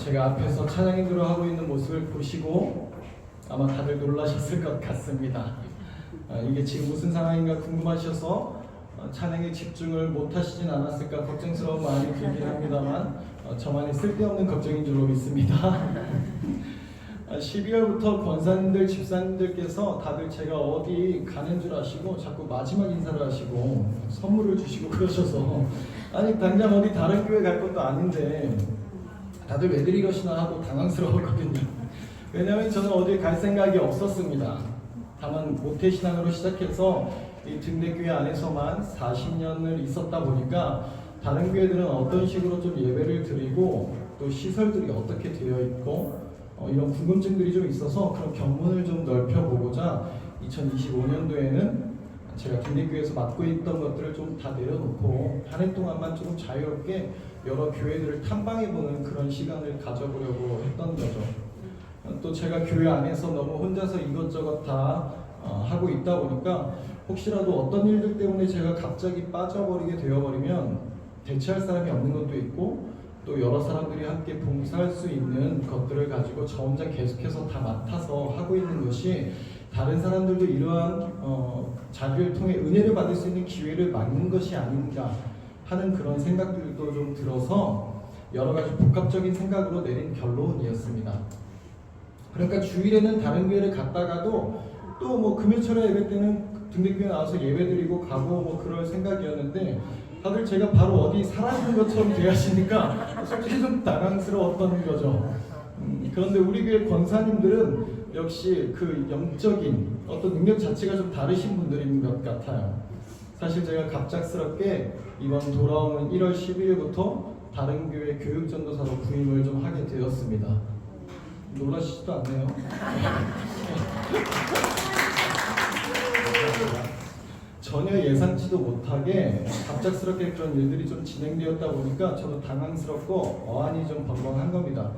제가 앞에서 찬양 인도를 하고 있는 모습을 보시고 아마 다들 놀라셨을 것 같습니다. 이게 지금 무슨 상황인가 궁금하셔서 찬양에 집중을 못하시진 않았을까 걱정스러운 마음이 들긴 합니다만 저만의 쓸데없는 걱정인 줄로 믿습니다. 12월부터 권사님들, 집사님들께서 다들 제가 어디 가는 줄 아시고 자꾸 마지막 인사를 하시고 선물을 주시고 그러셔서 아니 당장 어디 다른 교회 갈 것도 아닌데 다들 왜들 이러시나 하고 당황스러웠거든요. 왜냐하면 저는 어디 갈 생각이 없었습니다. 다만 모태신앙으로 시작해서 이 등대교회 안에서만 40년을 있었다 보니까 다른 교회들은 어떤 식으로 좀 예배를 드리고 또 시설들이 어떻게 되어 있고 이런 궁금증들이 좀 있어서 그런 견문을 좀 넓혀보고자 2025년도에는 제가 등대교회에서 맡고 있던 것들을 좀 다 내려놓고 한 해 동안만 조금 자유롭게 여러 교회들을 탐방해보는 그런 시간을 가져보려고 했던 거죠. 또 제가 교회 안에서 너무 혼자서 이것저것 다 하고 있다 보니까 혹시라도 어떤 일들 때문에 제가 갑자기 빠져버리게 되어버리면 대체할 사람이 없는 것도 있고 또 여러 사람들이 함께 봉사할 수 있는 것들을 가지고 저 혼자 계속해서 다 맡아서 하고 있는 것이 다른 사람들도 이러한 자리를 통해 은혜를 받을 수 있는 기회를 막는 것이 아닌가 하는 그런 생각들도 좀 들어서 여러 가지 복합적인 생각으로 내린 결론이었습니다. 그러니까 주일에는 다른 교회를 갔다가도 또 뭐 금요철에 예배 때는 등대교회 나와서 예배드리고 가고 뭐 그럴 생각이었는데 다들 제가 바로 어디 살아있는 것처럼 대하시니까 솔직히 좀 당황스러웠던 거죠. 그런데 우리 교회 권사님들은 역시 그 영적인 어떤 능력 자체가 좀 다르신 분들인 것 같아요. 사실 제가 갑작스럽게 이번 돌아오는 1월 12일부터 다른 교회 교육전도사로 부임을 좀 하게 되었습니다. 놀라시지도 않네요. 전혀 예상치도 못하게 갑작스럽게 그런 일들이 좀 진행되었다 보니까 저도 당황스럽고 어안이 좀 벙벙한 겁니다.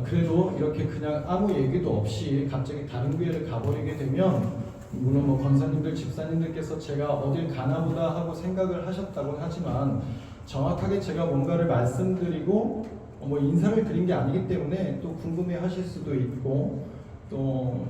그래도 이렇게 그냥 아무 얘기도 없이 갑자기 다른 교회를 가버리게 되면 물론 뭐 권사님들, 집사님들께서 제가 어딜 가나보다 하고 생각을 하셨다고 하지만 정확하게 제가 뭔가를 말씀드리고 뭐 인사를 드린 게 아니기 때문에 또 궁금해하실 수도 있고 또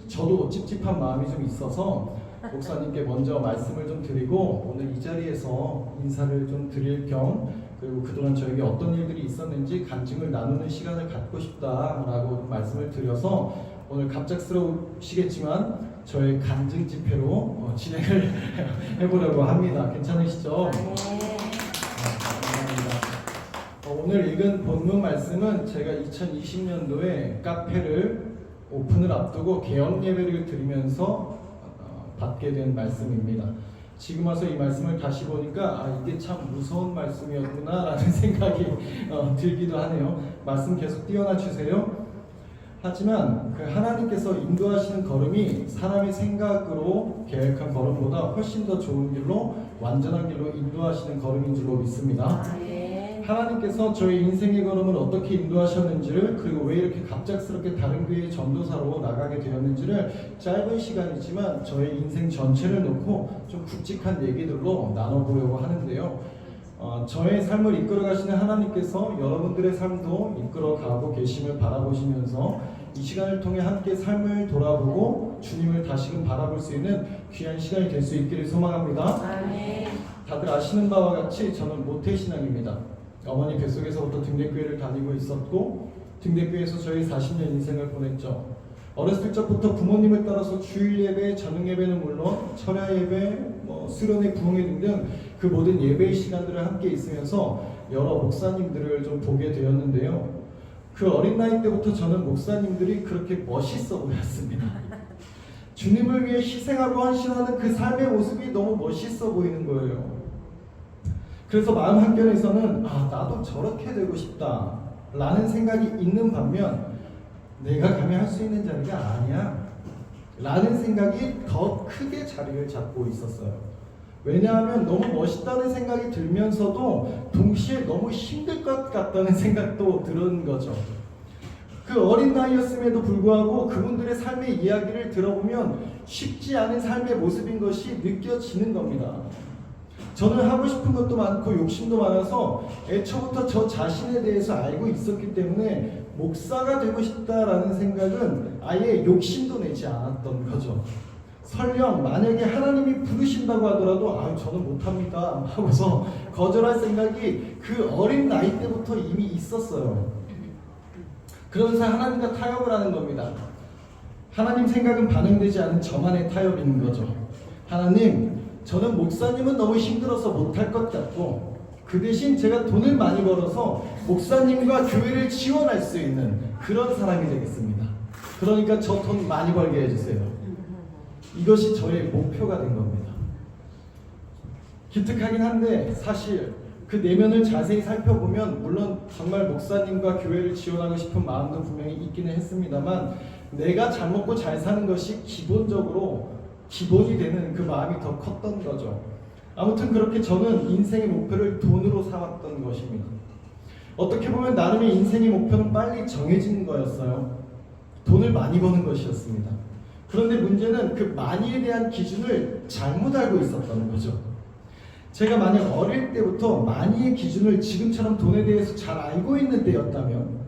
저도 찝찝한 마음이 좀 있어서 목사님께 먼저 말씀을 좀 드리고 오늘 이 자리에서 인사를 좀 드릴 겸 그리고 그동안 저에게 어떤 일들이 있었는지 간증을 나누는 시간을 갖고 싶다라고 말씀을 드려서 오늘 갑작스러우시겠지만 저의 간증 집회로 진행을 해보려고 합니다. 괜찮으시죠? 오늘 읽은 본문 말씀은 제가 2020년도에 카페를 오픈을 앞두고 개업 예배를 드리면서 받게 된 말씀입니다. 지금 와서 이 말씀을 다시 보니까 이게 참 무서운 말씀이었구나 라는 생각이 들기도 하네요. 말씀 계속 띄워놔 주세요. 하지만 그 하나님께서 인도하시는 걸음이 사람의 생각으로 계획한 걸음보다 훨씬 더 좋은 길로 완전한 길로 인도하시는 걸음인 줄로 믿습니다. 하나님께서 저희 인생의 걸음을 어떻게 인도하셨는지를 그리고 왜 이렇게 갑작스럽게 다른 교회의 전도사로 나가게 되었는지를 짧은 시간이지만 저의 인생 전체를 놓고 좀 굵직한 얘기들로 나눠보려고 하는데요. 저의 삶을 이끌어 가시는 하나님께서 여러분들의 삶도 이끌어 가고 계심을 바라보시면서 이 시간을 통해 함께 삶을 돌아보고 주님을 다시금 바라볼 수 있는 귀한 시간이 될 수 있기를 소망합니다. 다들 아시는 바와 같이 저는 모태신앙입니다. 어머니 뱃속에서부터 등대교회를 다니고 있었고 등대교회에서 저희 40년 인생을 보냈죠. 어렸을 적부터 부모님을 따라서 주일 예배, 저녁 예배는 물론 철야 예배, 수련회, 부흥회 등등 그 모든 예배의 시간들을 함께 있으면서 여러 목사님들을 좀 보게 되었는데요. 그 어린 나이 때부터 저는 목사님들이 그렇게 멋있어 보였습니다. 주님을 위해 희생하고 헌신하는 그 삶의 모습이 너무 멋있어 보이는 거예요. 그래서 마음 한켠에서는 나도 저렇게 되고 싶다 라는 생각이 있는 반면 내가 감히 할 수 있는 자리가 아니야 라는 생각이 더 크게 자리를 잡고 있었어요. 왜냐하면 너무 멋있다는 생각이 들면서도 동시에 너무 힘들 것 같다는 생각도 드는 거죠. 그 어린 나이였음에도 불구하고 그분들의 삶의 이야기를 들어보면 쉽지 않은 삶의 모습인 것이 느껴지는 겁니다. 저는 하고 싶은 것도 많고 욕심도 많아서 애초부터 저 자신에 대해서 알고 있었기 때문에 목사가 되고 싶다라는 생각은 아예 욕심도 내지 않았던 거죠. 설령 만약에 하나님이 부르신다고 하더라도 저는 못합니다 하고서 거절할 생각이 그 어린 나이 때부터 이미 있었어요. 그러면서 하나님과 타협을 하는 겁니다. 하나님 생각은 반영되지 않은 저만의 타협인 거죠. 하나님, 저는 목사님은 너무 힘들어서 못할 것 같고 그 대신 제가 돈을 많이 벌어서 목사님과 교회를 지원할 수 있는 그런 사람이 되겠습니다. 그러니까 저 돈 많이 벌게 해주세요. 이것이 저의 목표가 된 겁니다. 기특하긴 한데 사실 그 내면을 자세히 살펴보면 물론 정말 목사님과 교회를 지원하고 싶은 마음도 분명히 있기는 했습니다만 내가 잘 먹고 잘 사는 것이 기본이 되는 그 마음이 더 컸던 거죠. 아무튼 그렇게 저는 인생의 목표를 돈으로 삼았던 것입니다. 어떻게 보면 나름의 인생의 목표는 빨리 정해지는 거였어요. 돈을 많이 버는 것이었습니다. 그런데 문제는 그 많이에 대한 기준을 잘못 알고 있었던 거죠. 제가 만약 어릴 때부터 많이의 기준을 지금처럼 돈에 대해서 잘 알고 있는 때였다면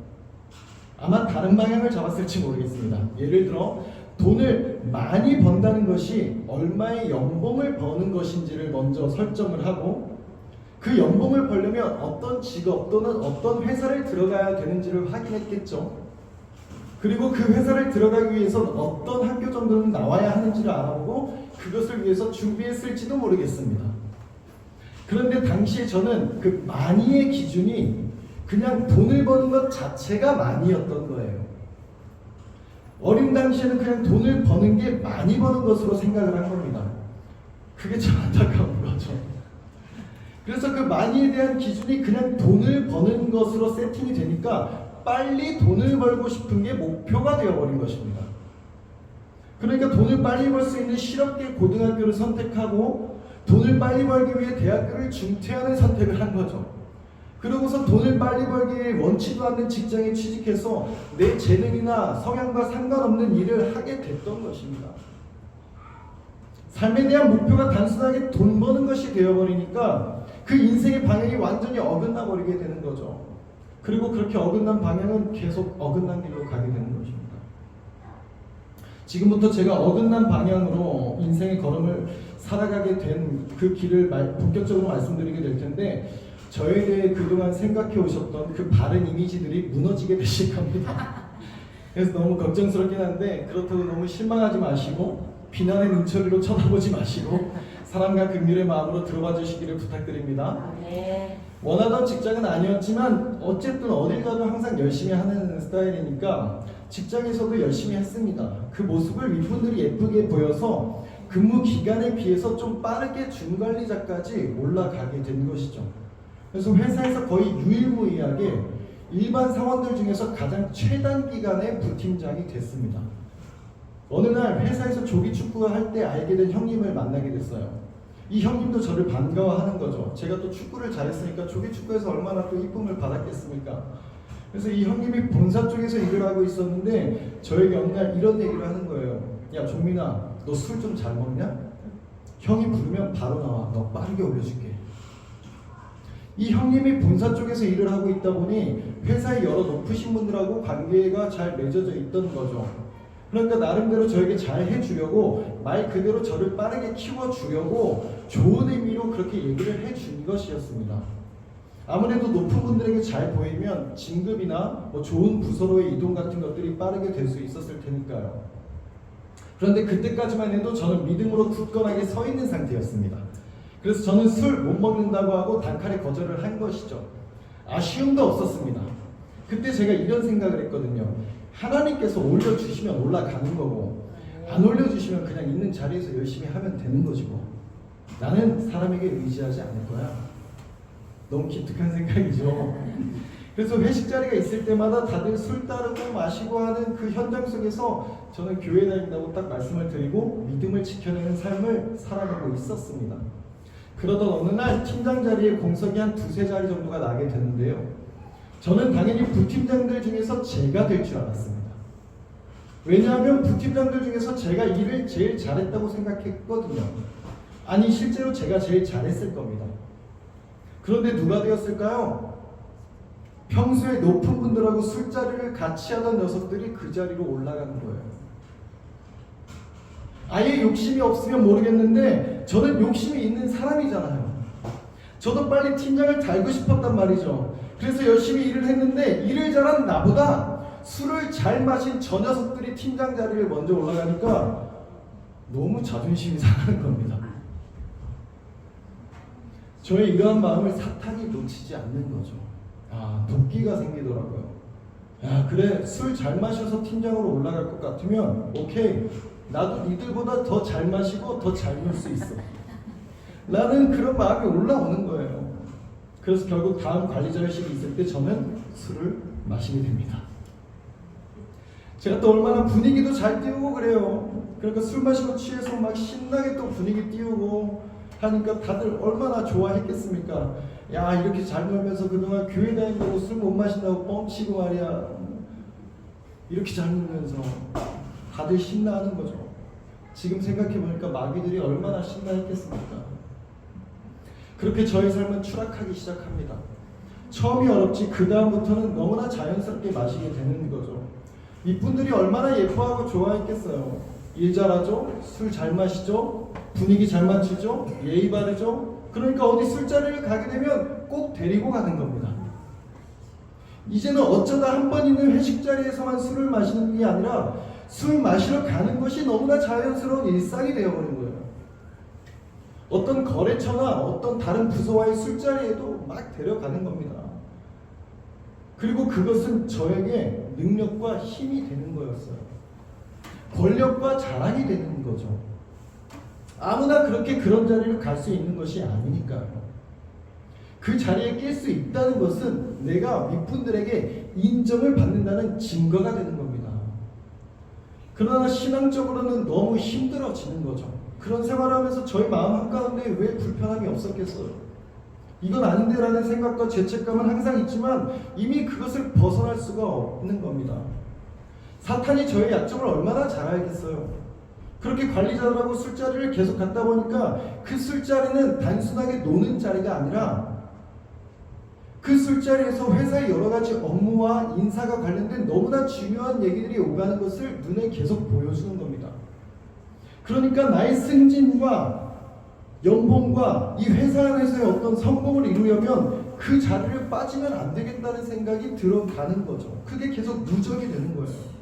아마 다른 방향을 잡았을지 모르겠습니다. 예를 들어 돈을 많이 번다는 것이 얼마의 연봉을 버는 것인지를 먼저 설정을 하고 그 연봉을 벌려면 어떤 직업 또는 어떤 회사를 들어가야 되는지를 확인했겠죠. 그리고 그 회사를 들어가기 위해서는 어떤 학교 정도는 나와야 하는지를 알아보고 그것을 위해서 준비했을지도 모르겠습니다. 그런데 당시에 저는 그 많이의 기준이 그냥 돈을 버는 것 자체가 많이였던 거예요. 어린 당시에는 그냥 돈을 버는 게 많이 버는 것으로 생각을 한 겁니다. 그게 참 안타까운 거죠. 그래서 그 많이에 대한 기준이 그냥 돈을 버는 것으로 세팅이 되니까 빨리 돈을 벌고 싶은 게 목표가 되어버린 것입니다. 그러니까 돈을 빨리 벌 수 있는 실업계 고등학교를 선택하고 돈을 빨리 벌기 위해 대학교를 중퇴하는 선택을 한 거죠. 그러고서 돈을 빨리 벌기 위해 원치도 않는 직장에 취직해서 내 재능이나 성향과 상관없는 일을 하게 됐던 것입니다. 삶에 대한 목표가 단순하게 돈 버는 것이 되어버리니까 그 인생의 방향이 완전히 어긋나 버리게 되는 거죠. 그리고 그렇게 어긋난 방향은 계속 어긋난 길로 가게 되는 것입니다. 지금부터 제가 어긋난 방향으로 인생의 걸음을 살아가게 된 그 길을 본격적으로 말씀드리게 될 텐데 저에 대해 그동안 생각해 오셨던 그 바른 이미지들이 무너지게 되실 겁니다. 그래서 너무 걱정스럽긴 한데 그렇다고 너무 실망하지 마시고 비난의 눈초리로 쳐다보지 마시고 사랑과 긍휼의 마음으로 들어봐 주시기를 부탁드립니다. 네. 원하던 직장은 아니었지만 어쨌든 어딜 가도 항상 열심히 하는 스타일이니까 직장에서도 열심히 했습니다. 그 모습을 윗분들이 예쁘게 보여서 근무 기간에 비해서 좀 빠르게 준관리자까지 올라가게 된 것이죠. 그래서 회사에서 거의 유일무이하게 일반 사원들 중에서 가장 최단 기간의 부팀장이 됐습니다. 어느 날 회사에서 조기 축구를 할 때 알게 된 형님을 만나게 됐어요. 이 형님도 저를 반가워하는 거죠. 제가 또 축구를 잘했으니까 조기 축구에서 얼마나 또 이쁨을 받았겠습니까? 그래서 이 형님이 본사 쪽에서 일을 하고 있었는데 저에게 어느 날 이런 얘기를 하는 거예요. 야 종민아, 너 술 좀 잘 먹냐? 형이 부르면 바로 나와. 너 빠르게 올려줄게. 이 형님이 본사 쪽에서 일을 하고 있다 보니 회사의 여러 높으신 분들하고 관계가 잘 맺어져 있던 거죠. 그러니까 나름대로 저에게 잘 해주려고 말 그대로 저를 빠르게 키워주려고 좋은 의미로 그렇게 얘기를 해준 것이었습니다. 아무래도 높은 분들에게 잘 보이면 진급이나 좋은 부서로의 이동 같은 것들이 빠르게 될 수 있었을 테니까요. 그런데 그때까지만 해도 저는 믿음으로 굳건하게 서 있는 상태였습니다. 그래서 저는 술 못 먹는다고 하고 단칼에 거절을 한 것이죠. 아쉬움도 없었습니다. 그때 제가 이런 생각을 했거든요. 하나님께서 올려주시면 올라가는 거고 안 올려주시면 그냥 있는 자리에서 열심히 하면 되는 것이고 나는 사람에게 의지하지 않을 거야. 너무 기특한 생각이죠. 그래서 회식 자리가 있을 때마다 다들 술 따르고 마시고 하는 그 현장 속에서 저는 교회 다닌다고 딱 말씀을 드리고 믿음을 지켜내는 삶을 살아가고 있었습니다. 그러던 어느 날 팀장 자리에 공석이 한 두세 자리 정도가 나게 되는데요. 저는 당연히 부팀장들 중에서 제가 될 줄 알았습니다. 왜냐하면 부팀장들 중에서 제가 일을 제일 잘했다고 생각했거든요. 아니 실제로 제가 제일 잘했을 겁니다. 그런데 누가 되었을까요? 평소에 높은 분들하고 술자리를 같이 하던 녀석들이 그 자리로 올라가는 거예요. 아예 욕심이 없으면 모르겠는데 저는 욕심이 있는 사람이잖아요. 저도 빨리 팀장을 달고 싶었단 말이죠. 그래서 열심히 일을 했는데 일을 잘한 나보다 술을 잘 마신 저 녀석들이 팀장 자리를 먼저 올라가니까 너무 자존심이 상하는 겁니다. 저의 이러한 마음을 사탄이 놓치지 않는 거죠. 도끼가 생기더라고요. 그래, 술 잘 마셔서 팀장으로 올라갈 것 같으면 오케이, 나도 니들보다 더 잘 마시고 더 잘 놀 수 있어 라는 그런 마음이 올라오는 거예요. 그래서 결국 다음 관리자회식이 있을 때 저는 술을 마시게 됩니다. 제가 또 얼마나 분위기도 잘 띄우고 그래요. 그러니까 술 마시고 취해서 막 신나게 또 분위기 띄우고 하니까 다들 얼마나 좋아했겠습니까? 야, 이렇게 잘 놀면서 그동안 교회 다닌다고 술 못 마신다고 뻥치고 말이야, 이렇게 잘 놀면서 다들 신나하는 거죠. 지금 생각해보니까 마귀들이 얼마나 신나했겠습니까? 그렇게 저의 삶은 추락하기 시작합니다. 처음이 어렵지 그 다음부터는 너무나 자연스럽게 마시게 되는 거죠. 이분들이 얼마나 예뻐하고 좋아했겠어요. 일 잘하죠, 술 잘 마시죠, 분위기 잘 맞추죠, 예의 바르죠. 그러니까 어디 술자리를 가게 되면 꼭 데리고 가는 겁니다. 이제는 어쩌다 한 번 있는 회식 자리에서만 술을 마시는 게 아니라 술 마시러 가는 것이 너무나 자연스러운 일상이 되어버린 거예요. 어떤 거래처나 어떤 다른 부서와의 술자리에도 막 데려가는 겁니다. 그리고 그것은 저에게 능력과 힘이 되는 거였어요. 권력과 자랑이 되는 거죠. 아무나 그렇게 그런 자리를 갈 수 있는 것이 아니니까요. 그 자리에 낄 수 있다는 것은 내가 윗분들에게 인정을 받는다는 증거가 되는 겁니다. 그러나 신앙적으로는 너무 힘들어지는 거죠. 그런 생활을 하면서 저희 마음 한가운데 왜 불편함이 없었겠어요? 이건 아닌데 라는 생각과 죄책감은 항상 있지만 이미 그것을 벗어날 수가 없는 겁니다. 사탄이 저의 약점을 얼마나 잘 알겠어요. 그렇게 관리자들하고 술자리를 계속 갔다 보니까 그 술자리는 단순하게 노는 자리가 아니라 그 술자리에서 회사의 여러 가지 업무와 인사가 관련된 너무나 중요한 얘기들이 오가는 것을 눈에 계속 보여주는 겁니다. 그러니까 나의 승진과 연봉과 이 회사 안에서의 어떤 성공을 이루려면 그 자리를 빠지면 안 되겠다는 생각이 들어가는 거죠. 그게 계속 누적이 되는 거예요.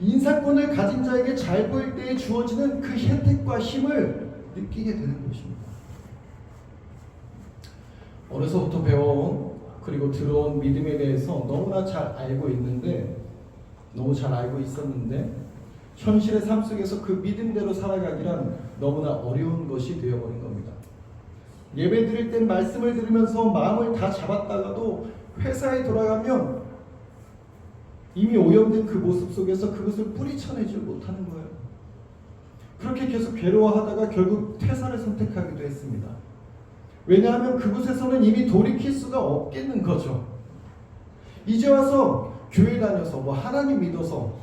인사권을 가진 자에게 잘 보일 때에 주어지는 그 혜택과 힘을 느끼게 되는 것입니다. 어려서부터 배워온 그리고 들어온 믿음에 대해서 너무나 잘 알고 있었는데 현실의 삶 속에서 그 믿음대로 살아가기란 너무나 어려운 것이 되어버린 겁니다. 예배 드릴 땐 말씀을 들으면서 마음을 다 잡았다가도 회사에 돌아가면 이미 오염된 그 모습 속에서 그것을 뿌리쳐내지 못하는 거예요. 그렇게 계속 괴로워하다가 결국 퇴사를 선택하기도 했습니다. 왜냐하면 그곳에서는 이미 돌이킬 수가 없겠는 거죠. 이제 와서 교회 다녀서 하나님 믿어서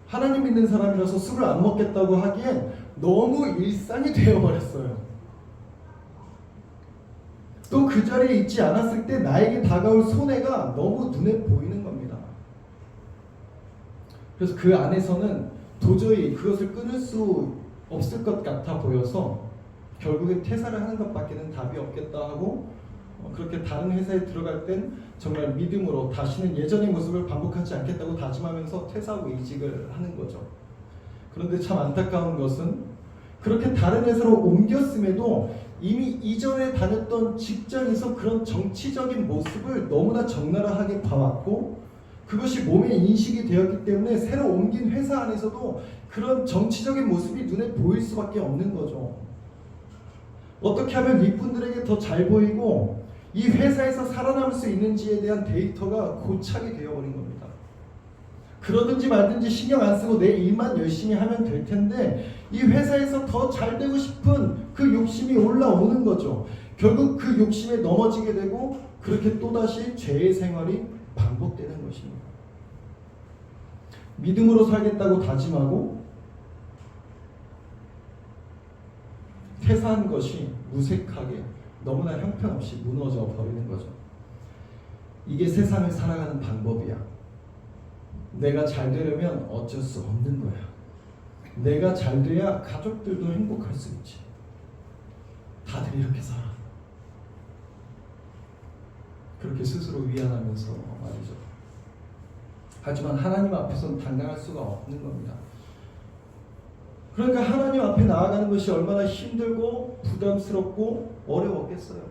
하나님 믿는 사람이라서 술을 안 먹겠다고 하기엔 너무 일상이 되어버렸어요. 또 그 자리에 있지 않았을 때 나에게 다가올 손해가 너무 눈에 보이는 겁니다. 그래서 그 안에서는 도저히 그것을 끊을 수 없을 것 같아 보여서 결국엔 퇴사를 하는 것밖에는 답이 없겠다 하고 그렇게 다른 회사에 들어갈 땐 정말 믿음으로 다시는 예전의 모습을 반복하지 않겠다고 다짐하면서 퇴사하고 이직을 하는 거죠. 그런데 참 안타까운 것은 그렇게 다른 회사로 옮겼음에도 이미 이전에 다녔던 직장에서 그런 정치적인 모습을 너무나 적나라하게 봐왔고 그것이 몸에 인식이 되었기 때문에 새로 옮긴 회사 안에서도 그런 정치적인 모습이 눈에 보일 수밖에 없는 거죠. 어떻게 하면 윗분들에게 더 잘 보이고 이 회사에서 살아남을 수 있는지에 대한 데이터가 고착이 되어버린 겁니다. 그러든지 말든지 신경 안 쓰고 내 일만 열심히 하면 될 텐데 이 회사에서 더 잘 되고 싶은 그 욕심이 올라오는 거죠. 결국 그 욕심에 넘어지게 되고 그렇게 또다시 죄의 생활이 반복되는 것입니다. 믿음으로 살겠다고 다짐하고 퇴사한 것이 무색하게 너무나 형편없이 무너져 버리는 거죠. 이게 세상을 살아가는 방법이야. 내가 잘 되려면 어쩔 수 없는 거야. 내가 잘 돼야 가족들도 행복할 수 있지. 다들 이렇게 살아. 그렇게 스스로 위안하면서 말이죠. 하지만 하나님 앞에서는 당당할 수가 없는 겁니다. 그러니까 하나님 앞에 나아가는 것이 얼마나 힘들고 부담스럽고 어려웠겠어요.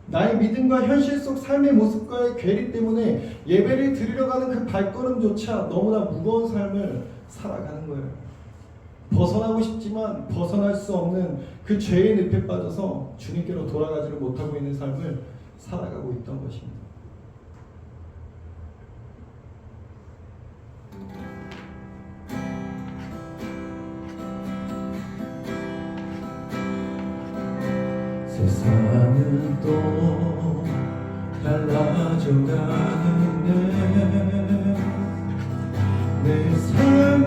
나의 믿음과 현실 속 삶의 모습과의 괴리 때문에 예배를 드리러 가는 그 발걸음조차 너무나 무거운 삶을 살아가는 거예요. 벗어나고 싶지만 벗어날 수 없는 그 죄의 늪에 빠져서 주님께로 돌아가지를 못하고 있는 삶을 살아가고 있던 것입니다. 세상은 또 달라져 가는데 내 삶은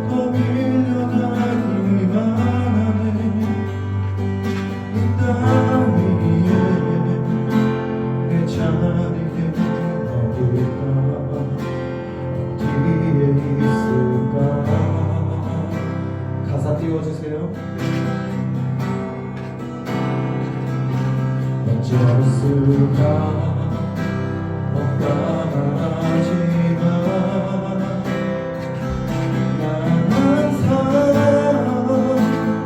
더 밀려나기만 하네. 이 땅 위에 내 자리는 어딜까, 어디에 있을까. 가사 띄워주세요. 어쩔 수가 없다 말하지만 난 항상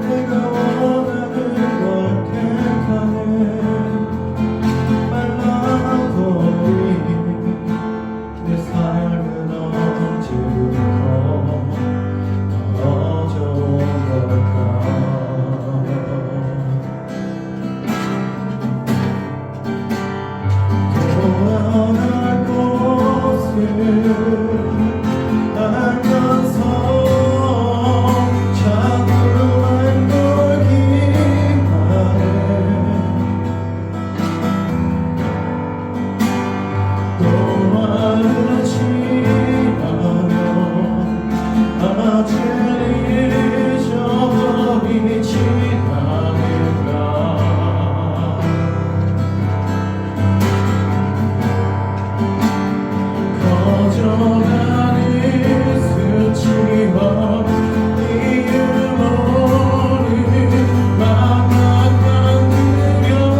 내가 원하는 걸 택하네. 말라거리 내 삶은 언제부터 멀어져온 걸까. 떠날 곳을 알면서 자꾸만 걸기만 해. 또 마르지 않으면 아직 잊어버리지 않을까. 거저가는 수치와 이름 어린 마음만 두려워.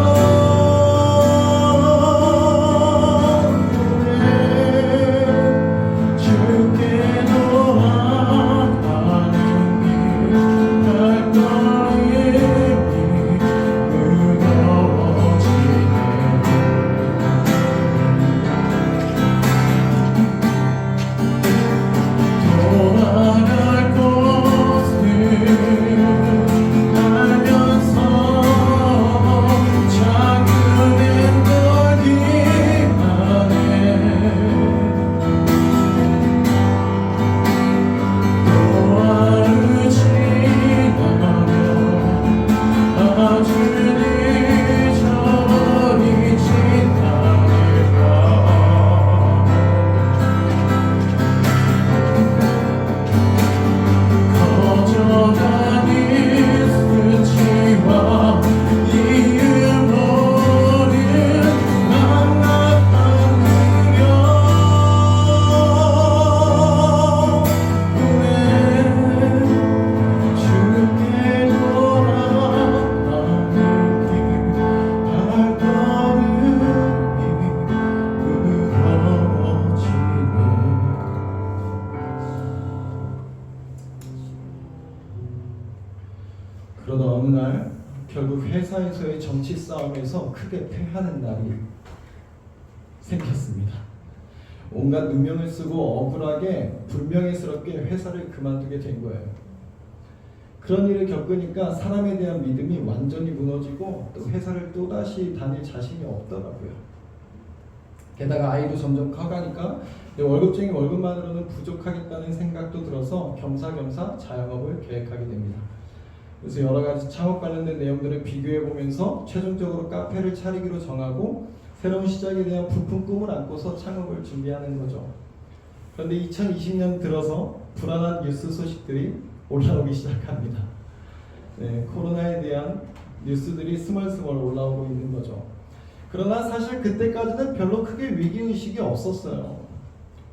주께 돌아가는 길 발걸음이 무거워지네. 돌아갈 곳을 알면서 자꾸만 걸기만 해. 또 아르지 않으면 아주 잊어버리지 않을까. 거저가는 수치와 이름 어린 맘만 두려워. 주께 돌아가는 길 발걸음이 무거워지네. 그러다 어느 날 결국 회사에서의 정치 싸움에서 크게 패하는 날이 생겼습니다. 온갖 누명을 쓰고 억울하게 불명예스럽게 회사를 그만두게 된 거예요. 그런 일을 겪으니까 사람에 대한 믿음이 완전히 무너지고 또 회사를 또다시 다닐 자신이 없더라고요. 게다가 아이도 점점 커가니까 내 월급쟁이 월급만으로는 부족하겠다는 생각도 들어서 겸사겸사 자영업을 계획하게 됩니다. 그래서 여러 가지 창업 관련된 내용들을 비교해 보면서 최종적으로 카페를 차리기로 정하고 새로운 시작에 대한 부푼 꿈을 안고서 창업을 준비하는 거죠. 그런데 2020년 들어서 불안한 뉴스 소식들이 올라오기 시작합니다. 네, 코로나에 대한 뉴스들이 스멀스멀 올라오고 있는 거죠. 그러나 사실 그때까지는 별로 크게 위기의식이 없었어요.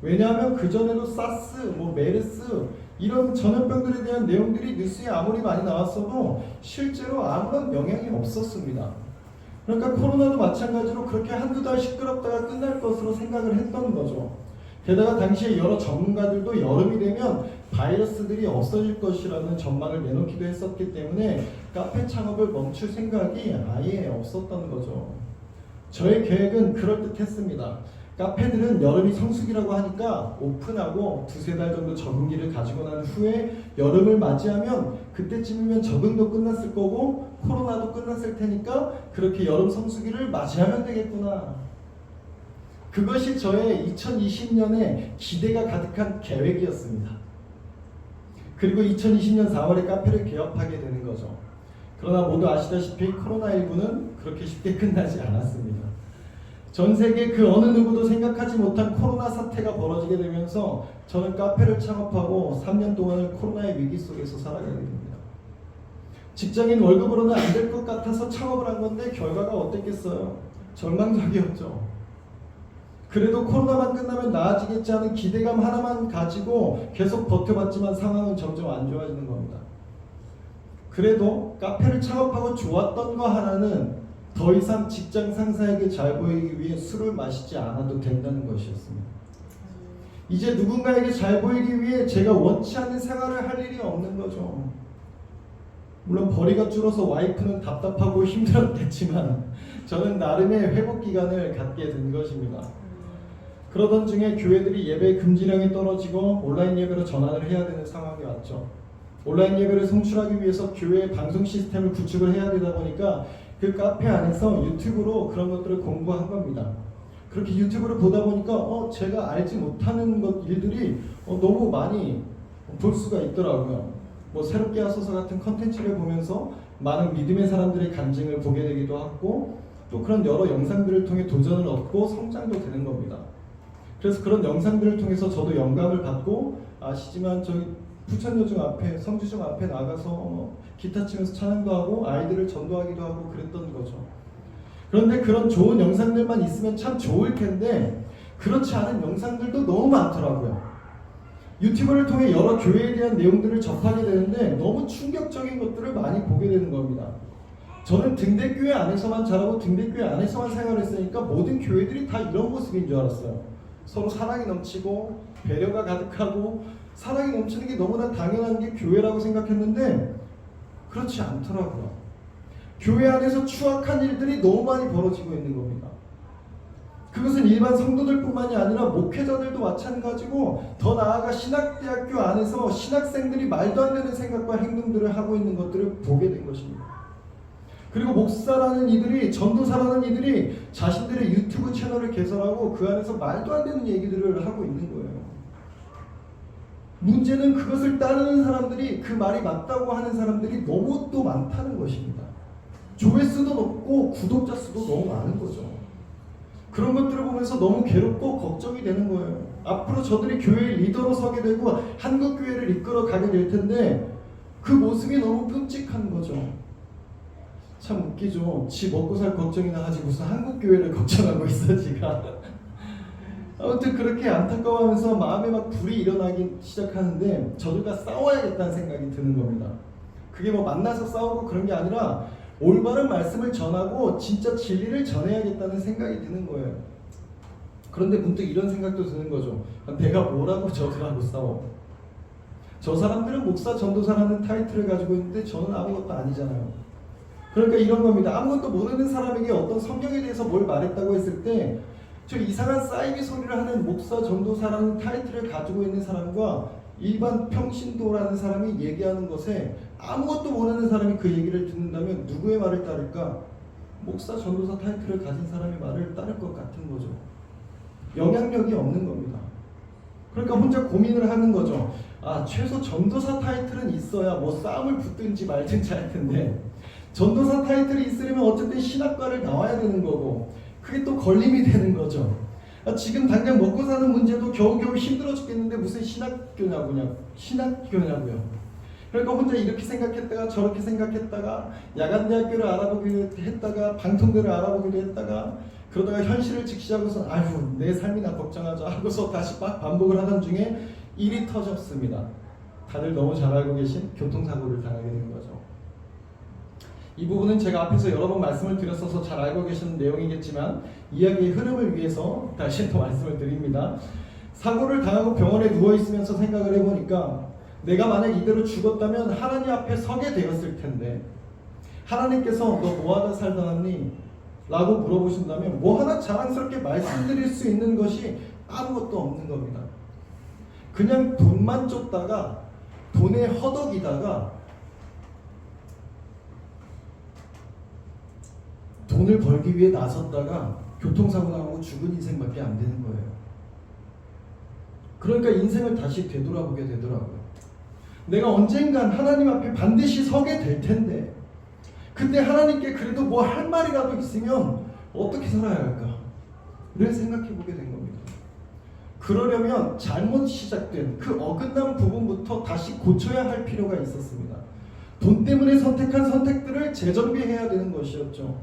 왜냐하면 그전에도 사스, 메르스 이런 전염병들에 대한 내용들이 뉴스에 아무리 많이 나왔어도 실제로 아무런 영향이 없었습니다. 그러니까 코로나도 마찬가지로 그렇게 한두 달 시끄럽다가 끝날 것으로 생각을 했던 거죠. 게다가 당시에 여러 전문가들도 여름이 되면 바이러스들이 없어질 것이라는 전망을 내놓기도 했었기 때문에 카페 창업을 멈출 생각이 아예 없었던 거죠. 저의 계획은 그럴듯했습니다. 카페들은 여름이 성수기라고 하니까 오픈하고 두세 달 정도 적응기를 가지고 난 후에 여름을 맞이하면 그때쯤이면 적응도 끝났을 거고 코로나도 끝났을 테니까 그렇게 여름 성수기를 맞이하면 되겠구나. 그것이 저의 2020년에 기대가 가득한 계획이었습니다. 그리고 2020년 4월에 카페를 개업하게 되는 거죠. 그러나 모두 아시다시피 코로나19는 그렇게 쉽게 끝나지 않았습니다. 전 세계 그 어느 누구도 생각하지 못한 코로나 사태가 벌어지게 되면서 저는 카페를 창업하고 3년 동안을 코로나의 위기 속에서 살아가게 됩니다. 직장인 월급으로는 안 될 것 같아서 창업을 한 건데 결과가 어땠겠어요? 절망적이었죠. 그래도 코로나만 끝나면 나아지겠지 하는 기대감 하나만 가지고 계속 버텨봤지만 상황은 점점 안 좋아지는 겁니다. 그래도 카페를 창업하고 좋았던 거 하나는 더 이상 직장 상사에게 잘 보이기 위해 술을 마시지 않아도 된다는 것이었습니다. 이제 누군가에게 잘 보이기 위해 제가 원치 않는 생활을 할 일이 없는 거죠. 물론 벌이가 줄어서 와이프는 답답하고 힘들었겠지만 저는 나름의 회복 기간을 갖게 된 것입니다. 그러던 중에 교회들이 예배 금지령이 떨어지고 온라인 예배로 전환을 해야 되는 상황이 왔죠. 온라인 예배를 송출하기 위해서 교회의 방송 시스템을 구축을 해야 되다 보니까 그 카페 안에서 유튜브로 그런 것들을 공부한 겁니다. 그렇게 유튜브를 보다 보니까 제가 알지 못하는 일들이 너무 많이 볼 수가 있더라고요. 새롭게 하소서 같은 컨텐츠를 보면서 많은 믿음의 사람들의 간증을 보게 되기도 하고 또 그런 여러 영상들을 통해 도전을 얻고 성장도 되는 겁니다. 그래서 그런 영상들을 통해서 저도 영감을 받고 아시지만 저희 부천여중 앞에 성주중 앞에 나가서 기타 치면서 찬양도 하고 아이들을 전도하기도 하고 그랬던 거죠. 그런데 그런 좋은 영상들만 있으면 참 좋을 텐데 그렇지 않은 영상들도 너무 많더라고요. 유튜브를 통해 여러 교회에 대한 내용들을 접하게 되는데 너무 충격적인 것들을 많이 보게 되는 겁니다. 저는 등대교회 안에서만 자라고 등대교회 안에서만 생활했으니까 모든 교회들이 다 이런 모습인 줄 알았어요. 서로 사랑이 넘치고 배려가 가득하고 사랑이 넘치는 게 너무나 당연한 게 교회라고 생각했는데 그렇지 않더라고요. 교회 안에서 추악한 일들이 너무 많이 벌어지고 있는 겁니다. 그것은 일반 성도들뿐만이 아니라 목회자들도 마찬가지고 더 나아가 신학대학교 안에서 신학생들이 말도 안 되는 생각과 행동들을 하고 있는 것들을 보게 된 것입니다. 그리고 목사라는 이들이 전도사라는 이들이 자신들의 유튜브 채널을 개설하고 그 안에서 말도 안 되는 얘기들을 하고 있는 거예요. 문제는 그것을 따르는 사람들이 그 말이 맞다고 하는 사람들이 너무 또 많다는 것입니다. 조회수도 높고 구독자 수도 너무 많은 거죠. 그런 것들을 보면서 너무 괴롭고 걱정이 되는 거예요. 앞으로 저들이 교회의 리더로 서게 되고 한국교회를 이끌어 가게 될 텐데 그 모습이 너무 끔찍한 거죠. 참 웃기죠. 지 먹고 살 걱정이나 하지 무슨 한국교회를 걱정하고 있어 지가. 아무튼 그렇게 안타까워하면서 마음에 막 불이 일어나기 시작하는데 저들과 싸워야겠다는 생각이 드는 겁니다. 그게 만나서 싸우고 그런 게 아니라 올바른 말씀을 전하고 진짜 진리를 전해야겠다는 생각이 드는 거예요. 그런데 문득 이런 생각도 드는 거죠. 내가 뭐라고 저들하고 싸워. 저 사람들은 목사 전도사라는 타이틀을 가지고 있는데 저는 아무것도 아니잖아요. 그러니까 이런 겁니다. 아무것도 모르는 사람에게 어떤 성경에 대해서 뭘 말했다고 했을 때 저 이상한 싸이비 소리를 하는 목사 전도사라는 타이틀을 가지고 있는 사람과 일반 평신도라는 사람이 얘기하는 것에 아무것도 모르는 사람이 그 얘기를 듣는다면 누구의 말을 따를까? 목사 전도사 타이틀을 가진 사람의 말을 따를 것 같은 거죠. 영향력이 없는 겁니다. 그러니까 혼자 고민을 하는 거죠. 최소 전도사 타이틀은 있어야 싸움을 붙든지 말든지 할 텐데 전도사 타이틀이 있으려면 어쨌든 신학과를 나와야 되는 거고 그게 또 걸림이 되는 거죠. 지금 당장 먹고 사는 문제도 겨우겨우 힘들어 죽겠는데 무슨 신학교냐고요. 그러니까 혼자 이렇게 생각했다가 저렇게 생각했다가 야간대학교를 알아보기로 했다가 방통대를 알아보기로 했다가 그러다가 현실을 직시하고서 아휴 내 삶이나 걱정하자 하고서 다시 막 반복을 하던 중에 일이 터졌습니다. 다들 너무 잘 알고 계신 교통사고를 당하게 된 거죠. 이 부분은 제가 앞에서 여러 번 말씀을 드렸어서 잘 알고 계시는 내용이겠지만 이야기의 흐름을 위해서 다시 또 말씀을 드립니다. 사고를 당하고 병원에 누워있으면서 생각을 해보니까 내가 만약 이대로 죽었다면 하나님 앞에 서게 되었을 텐데 하나님께서 너 뭐하다 살다 왔니? 라고 물어보신다면 뭐 하나 자랑스럽게 말씀드릴 수 있는 것이 아무것도 없는 겁니다. 그냥 돈만 쫓다가 돈에 허덕이다가 돈을 벌기 위해 나섰다가 교통사고 나고 죽은 인생밖에 안 되는 거예요. 그러니까 인생을 다시 되돌아보게 되더라고요. 내가 언젠간 하나님 앞에 반드시 서게 될 텐데 그때 하나님께 그래도 뭐 할 말이라도 있으면 어떻게 살아야 할까? 를 생각해 보게 된 겁니다. 그러려면 잘못 시작된 그 어긋난 부분부터 다시 고쳐야 할 필요가 있었습니다. 돈 때문에 선택한 선택들을 재정비해야 되는 것이었죠.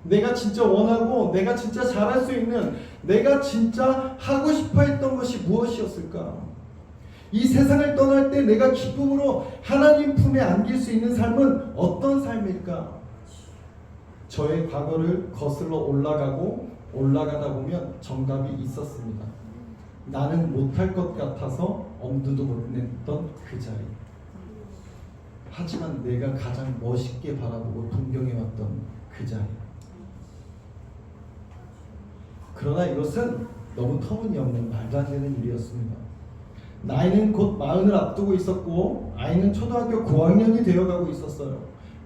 내가 진짜 원하고 내가 진짜 잘할 수 있는 내가 진짜 하고 싶어 했던 것이 무엇이었을까? 이 세상을 떠날 때 내가 기쁨으로 하나님 품에 안길 수 있는 삶은 어떤 삶일까? 저의 과거를 거슬러 올라가다 보면 정답이 있었습니다. 나는 못할 것 같아서 엄두도 못 냈던 그 자리. 하지만 내가 가장 멋있게 바라보고 동경해왔던 그 자리. 그러나 이것은 너무 터무니없는 말도 안 되는 일이었습니다. 나이는 곧 40을 앞두고 있었고 아이는 초등학교 고학년이 되어가고 있었어요.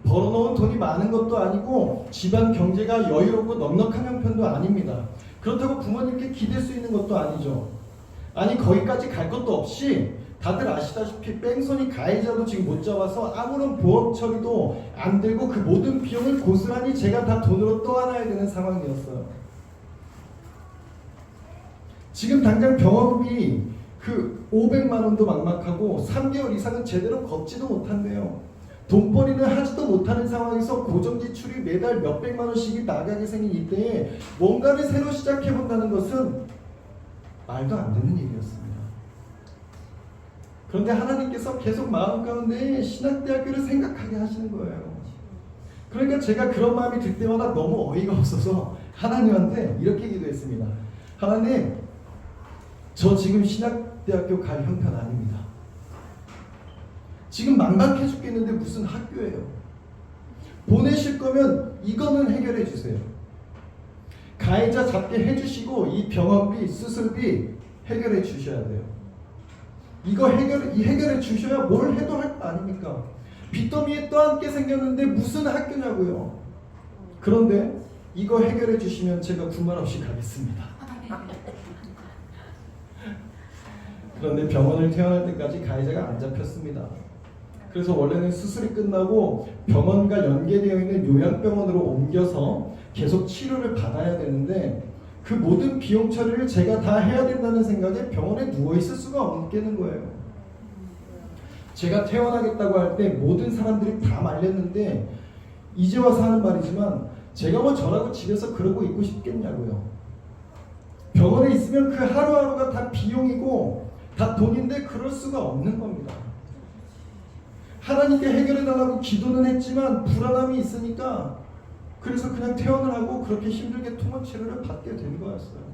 벌어놓은 돈이 많은 것도 아니고 집안 경제가 여유롭고 넉넉한 형편도 아닙니다. 그렇다고 부모님께 기댈 수 있는 것도 아니죠. 아니 거기까지 갈 것도 없이 다들 아시다시피 뺑소니 가해자도 지금 못 잡아서 아무런 보험 처리도 안 되고 그 모든 비용을 고스란히 제가 다 돈으로 떠안아야 되는 상황이었어요. 지금 당장 병원비 그 500만 원도 막막하고 3개월 이상은 제대로 걷지도 못한대요. 돈벌이는 하지도 못하는 상황에서 고정지출이 매달 몇백만 원씩이 나가게 생긴 이때에 뭔가를 새로 시작해본다는 것은 말도 안 되는 일이었습니다. 그런데 하나님께서 계속 마음 가운데 신학대학교를 생각하게 하시는 거예요. 그러니까 제가 그런 마음이 들 때마다 너무 어이가 없어서 하나님한테 이렇게 기도했습니다. 하나님, 저 지금 신학대학교 갈 형편 아닙니다. 지금 막막해 죽겠는데 무슨 학교예요. 보내실 거면 이거는 해결해 주세요. 가해자 잡게 해주시고 이 병원비, 수술비 해결해 주셔야 돼요. 이거 해결해 주셔야 뭘 해도 할 거 아닙니까? 빚더미에 떠안게 생겼는데 무슨 학교냐고요. 그런데 이거 해결해 주시면 제가 군말 없이 가겠습니다. 그런데 병원을 퇴원할 때까지 가해자가 안 잡혔습니다. 그래서 원래는 수술이 끝나고 병원과 연계되어 있는 요양병원으로 옮겨서 계속 치료를 받아야 되는데 그 모든 비용 처리를 제가 다 해야 된다는 생각에 병원에 누워있을 수가 없겠는 거예요. 제가 퇴원하겠다고 할 때 모든 사람들이 다 말렸는데 이제 와서 하는 말이지만 제가 뭐 저라고 집에서 그러고 있고 싶겠냐고요. 병원에 있으면 그 하루하루가 다 비용이고 다 돈인데 그럴 수가 없는 겁니다. 하나님께 해결해달라고 기도는 했지만 불안함이 있으니까 그래서 그냥 퇴원을 하고 그렇게 힘들게 통원 치료를 받게 된 거였어요.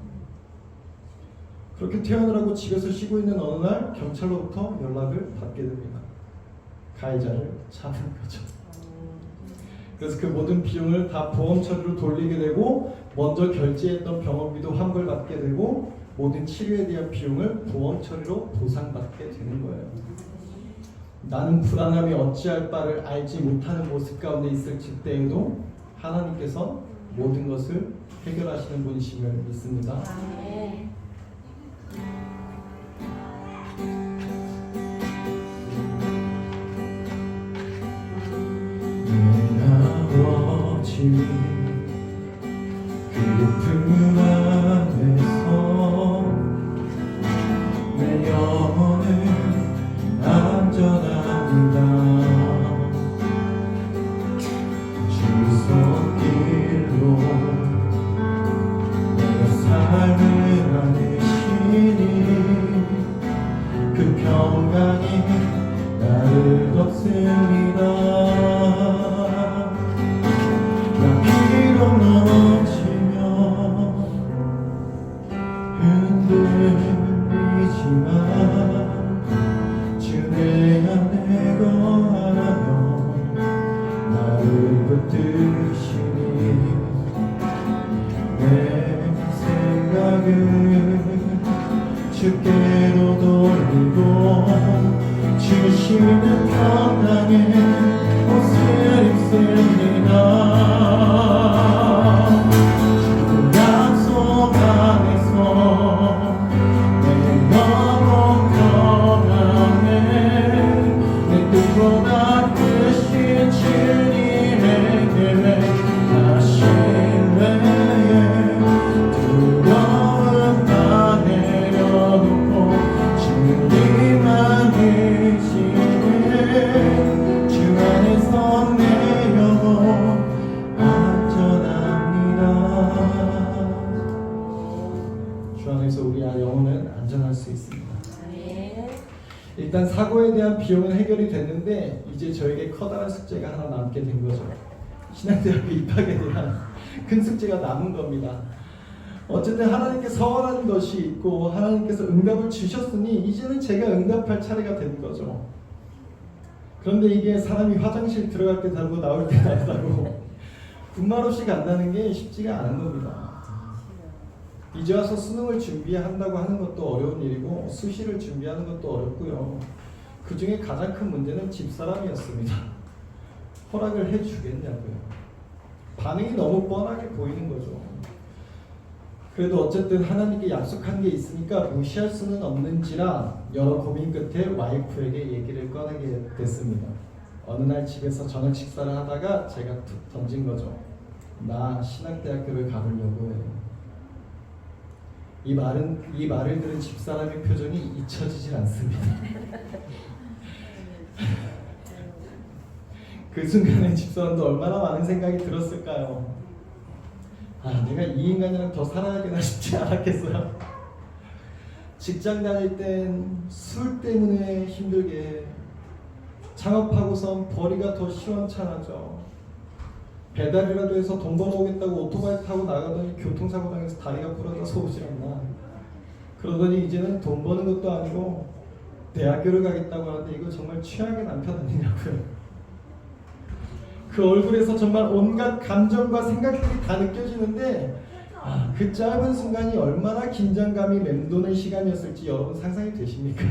그렇게 퇴원을 하고 집에서 쉬고 있는 어느 날 경찰로부터 연락을 받게 됩니다. 가해자를 잡은 거죠. 그래서 그 모든 비용을 다 보험 처리로 돌리게 되고 먼저 결제했던 병원비도 환불받게 되고 모든 치료에 대한 비용을 보험 처리로 보상받게 되는 거예요. 나는 불안함이 어찌할 바를 알지 못하는 모습 가운데 있을 때에도 하나님께서 모든 것을 해결하시는 분이심을 믿습니다. 내 아버지 그 품 안에서 내 영혼은 안전합니다. 생각이 나를 덮습니다. 나 비록 넘어지며 흔들리지만 주 내 안에 거하며 나를 붙드시니 내 생각을 주께로 돌리고 주시는 평강의 옷을 입습니다. 주 약속 안에서 내 영혼 평안해. 내 뜻보다 크신 주님의 계획 나 신뢰해. 두려움 다 내려놓고 주님만 계시네. 주 안에서 내 영혼 안전합니다. 주 안에서 우리 영혼은 안전할 수 있습니다. 일단 사고에 대한 비용은 해결이 됐는데 이제 저에게 커다란 숙제가 하나 남게 된 거죠. 신앙대학교 입학에 대한 큰 숙제가 남은 겁니다. 어쨌든 하나님께 서원하는 것이 있고 하나님께서 응답을 주셨으니 이제는 제가 응답할 차례가 된 거죠. 그런데 이게 사람이 화장실 들어갈 때 다르고 나올 때 다르다고 분말 없이 간다는 게 쉽지가 않은 겁니다. 이제 와서 수능을 준비한다고 하는 것도 어려운 일이고 수시를 준비하는 것도 어렵고요. 그 중에 가장 큰 문제는 집사람이었습니다. 허락을 해주겠냐고요. 반응이 너무 뻔하게 보이는 거죠. 그래도 어쨌든 하나님께 약속한 게 있으니까 무시할 수는 없는지라 여러 고민 끝에 와이프에게 얘기를 꺼내게 됐습니다. 어느 날 집에서 저녁 식사를 하다가 제가 툭 던진 거죠. 나 신학대학교를 가보려고 해요. 이 말을 들은 집사람의 표정이 잊혀지질 않습니다. 그 순간에 집사람도 얼마나 많은 생각이 들었을까요? 내가 이 인간이랑 더 살아야겠나 싶지 않았겠어요? 직장 다닐 땐 술 때문에 힘들게 해. 창업하고선 벌이가 더 시원찮아져. 배달이라도 해서 돈 벌어오겠다고 오토바이 타고 나가더니 교통사고 당해서 다리가 부러져서 오질 않나. 그러더니 이제는 돈 버는 것도 아니고 대학교를 가겠다고 하는데 이거 정말 최악의 남편 아니냐고요. 그 얼굴에서 정말 온갖 감정과 생각들이 다 느껴지는데 그 짧은 순간이 얼마나 긴장감이 맴도는 시간이었을지 여러분 상상이 되십니까?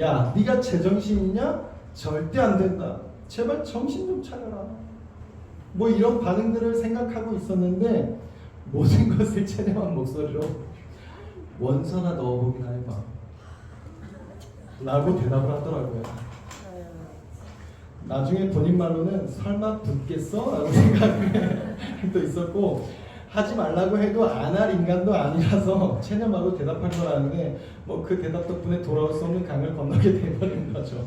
야, 네가 제정신이냐? 절대 안 된다. 제발 정신 좀 차려라. 뭐 이런 반응들을 생각하고 있었는데 모든 것을 체념한 목소리로 원서나 넣어보기나 해봐 라고 대답을 하더라고요. 나중에 본인 말로는 설마 붙겠어? 라고 생각도 있었고 하지 말라고 해도 안 할 인간도 아니라서 체념하고 대답할 거라는데 뭐 그 대답 덕분에 돌아올 수 없는 강을 건너게 돼버린 거죠.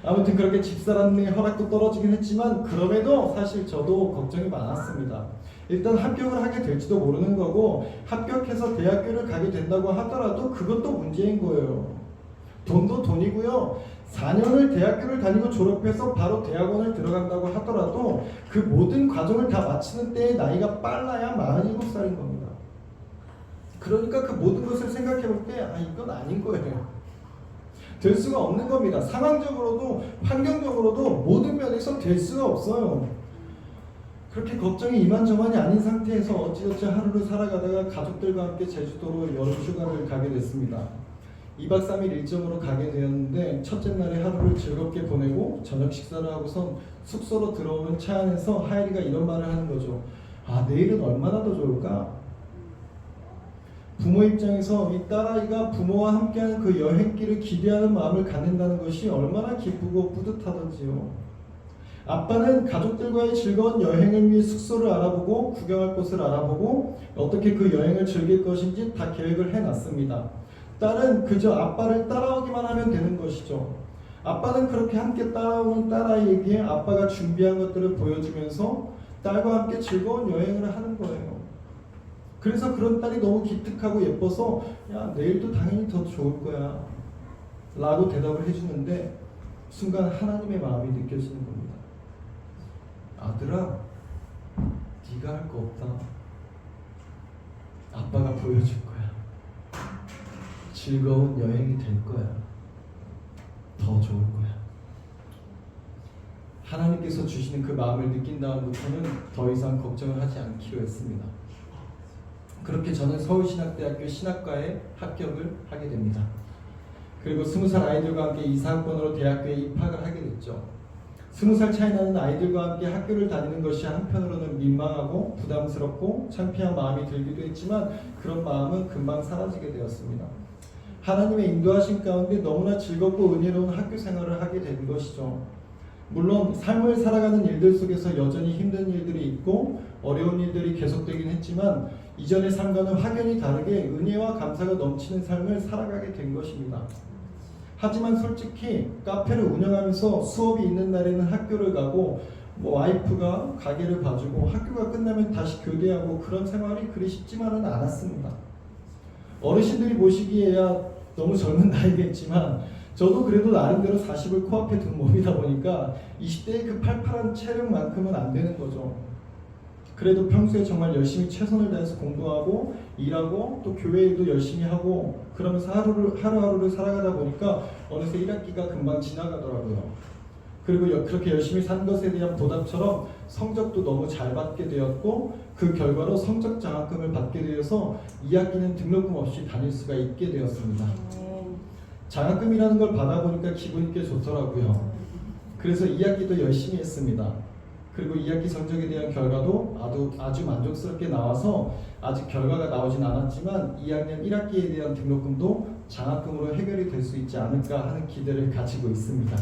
아무튼 그렇게 집사람의 허락도 떨어지긴 했지만 그럼에도 사실 저도 걱정이 많았습니다. 일단 합격을 하게 될지도 모르는 거고 합격해서 대학교를 가게 된다고 하더라도 그것도 문제인 거예요. 돈도 돈이고요. 4년을 대학교를 다니고 졸업해서 바로 대학원을 들어간다고 하더라도 그 모든 과정을 다 마치는 때의 나이가 빨라야 47살인 겁니다. 그러니까 그 모든 것을 생각해 볼 때 이건 아닌 거예요. 될 수가 없는 겁니다. 상황적으로도 환경적으로도 모든 면에서 될 수가 없어요. 그렇게 걱정이 이만저만이 아닌 상태에서 어찌어찌 하루를 살아가다가 가족들과 함께 제주도로 여름 휴가를 가게 됐습니다. 2박 3일 일정으로 가게 되었는데 첫째 날에 하루를 즐겁게 보내고 저녁 식사를 하고선 숙소로 들어오는 차 안에서 하율이가 이런 말을 하는 거죠. 내일은 얼마나 더 좋을까? 부모 입장에서 이 딸아이가 부모와 함께하는 그 여행길을 기대하는 마음을 갖는다는 것이 얼마나 기쁘고 뿌듯하던지요. 아빠는 가족들과의 즐거운 여행을 위해 숙소를 알아보고 구경할 곳을 알아보고 어떻게 그 여행을 즐길 것인지 다 계획을 해놨습니다. 딸은 그저 아빠를 따라오기만 하면 되는 것이죠. 아빠는 그렇게 함께 따라오는 딸아이에게 아빠가 준비한 것들을 보여주면서 딸과 함께 즐거운 여행을 하는 거예요. 그래서 그런 딸이 너무 기특하고 예뻐서 야, 내일도 당연히 더 좋을 거야 라고 대답을 해주는데 순간 하나님의 마음이 느껴지는 겁니다. 아들아, 네가 할 거 없다. 아빠가 보여줄 거야. 즐거운 여행이 될 거야. 더 좋을 거야. 하나님께서 주시는 그 마음을 느낀 다음부터는 더 이상 걱정을 하지 않기로 했습니다. 그렇게 저는 서울신학대학교 신학과에 합격을 하게 됩니다. 그리고 20살 아이들과 함께 이사학번으로 대학교에 입학을 하게 됐죠. 20살 차이 나는 아이들과 함께 학교를 다니는 것이 한편으로는 민망하고 부담스럽고 창피한 마음이 들기도 했지만 그런 마음은 금방 사라지게 되었습니다. 하나님의 인도하심 가운데 너무나 즐겁고 은혜로운 학교 생활을 하게 된 것이죠. 물론 삶을 살아가는 일들 속에서 여전히 힘든 일들이 있고 어려운 일들이 계속되긴 했지만 이전의 삶과는 확연히 다르게 은혜와 감사가 넘치는 삶을 살아가게 된 것입니다. 하지만 솔직히 카페를 운영하면서 수업이 있는 날에는 학교를 가고 와이프가 가게를 봐주고 학교가 끝나면 다시 교대하고 그런 생활이 그리 쉽지만은 않았습니다. 어르신들이 보시기에야 너무 젊은 나이겠지만 저도 그래도 나름대로 40을 코앞에 둔 몸이다 보니까 20대의 그 팔팔한 체력만큼은 안 되는 거죠. 그래도 평소에 정말 열심히 최선을 다해서 공부하고 일하고 또 교회 일도 열심히 하고 그러면서 하루하루를 살아가다 보니까 어느새 1학기가 금방 지나가더라고요. 그리고 그렇게 열심히 산 것에 대한 보답처럼 성적도 너무 잘 받게 되었고 그 결과로 성적 장학금을 받게 되어서 2학기는 등록금 없이 다닐 수가 있게 되었습니다. 장학금이라는 걸 받아보니까 기분이 꽤 좋더라고요. 그래서 2학기도 열심히 했습니다. 그리고 2학기 성적에 대한 결과도 아주 만족스럽게 나와서 아직 결과가 나오진 않았지만 2학년 1학기에 대한 등록금도 장학금으로 해결이 될 수 있지 않을까 하는 기대를 가지고 있습니다.